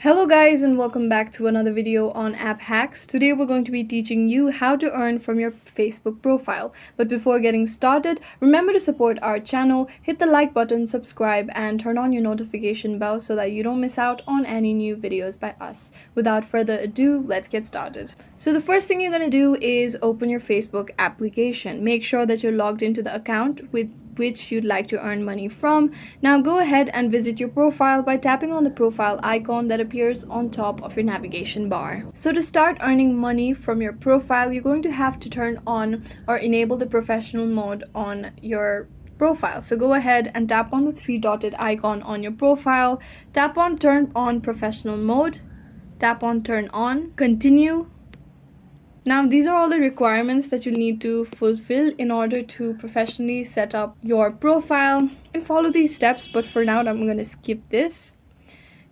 Hello guys and welcome back to another video on app hacks. Today we're going to be teaching you how to earn from your Facebook profile. But before getting started, remember to support our channel, hit the like button, subscribe and turn on your notification bell so that you don't miss out on any new videos by us. Without further ado, let's get started. So the first thing you're going to do is open your Facebook application. Make sure that you're logged into the account with which you'd like to earn money from. Now go ahead and visit your profile by tapping on the profile icon that appears on top of your navigation bar. So to start earning money from your profile, you're going to have to turn on or enable the professional mode on your profile. So go ahead and tap on the three dotted icon on your profile, tap on turn on professional mode, tap on turn on, continue. Now, these are all the requirements that you'll need to fulfill in order to professionally set up your profile. You can follow these steps, but for now, I'm going to skip this.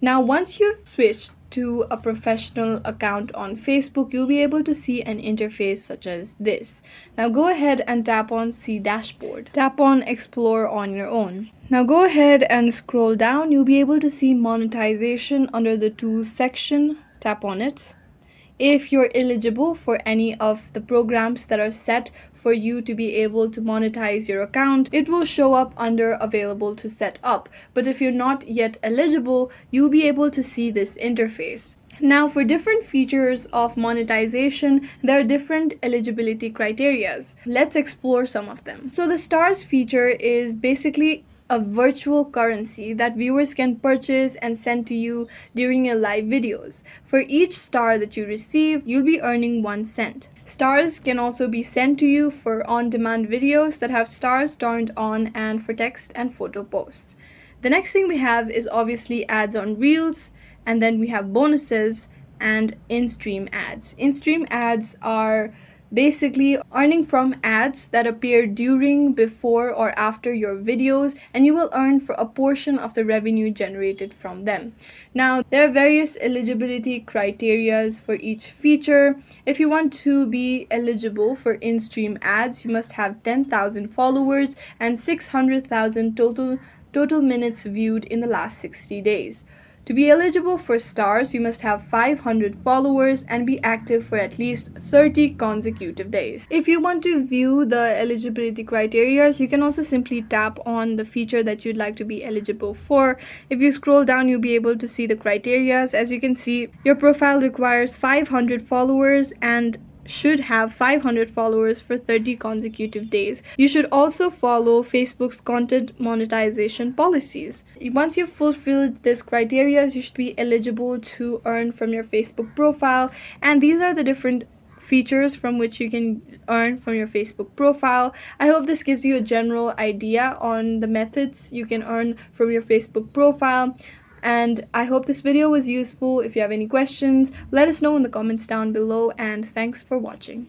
Now, once you've switched to a professional account on Facebook, you'll be able to see an interface such as this. Now, go ahead and tap on See Dashboard. Tap on Explore on your own. Now, go ahead and scroll down. You'll be able to see Monetization under the Tools section. Tap on it. If you're eligible for any of the programs that are set for you to be able to monetize your account, it will show up under Available to Set Up. But if you're not yet eligible, you'll be able to see this interface. Now, for different features of monetization, there are different eligibility criteria. Let's explore some of them. So the stars feature is basically a virtual currency that viewers can purchase and send to you during your live videos. For each star that you receive, you'll be earning 1 cent. Stars can also be sent to you for on-demand videos that have stars turned on and for text and photo posts. The next thing we have is obviously ads on Reels, and then we have bonuses and in-stream ads. In-stream ads are basically earning from ads that appear during, before, or after your videos, and you will earn for a portion of the revenue generated from them. Now, there are various eligibility criteria for each feature. If you want to be eligible for in-stream ads, you must have 10,000 followers and 600,000 total minutes viewed in the last 60 days. To be eligible for stars, you must have 500 followers and be active for at least 30 consecutive days. If you want to view the eligibility criteria, you can also simply tap on the feature that you'd like to be eligible for. If you scroll down, you'll be able to see the criteria. As you can see, your profile requires 500 followers and should have 500 followers for 30 consecutive days. You should also follow Facebook's content monetization policies. Once you've fulfilled this criteria, you should be eligible to earn from your Facebook profile, and these are the different features from which you can earn from your Facebook profile. I hope this gives you a general idea on the methods you can earn from your Facebook profile. And I hope this video was useful. If you have any questions, let us know in the comments down below, and thanks for watching.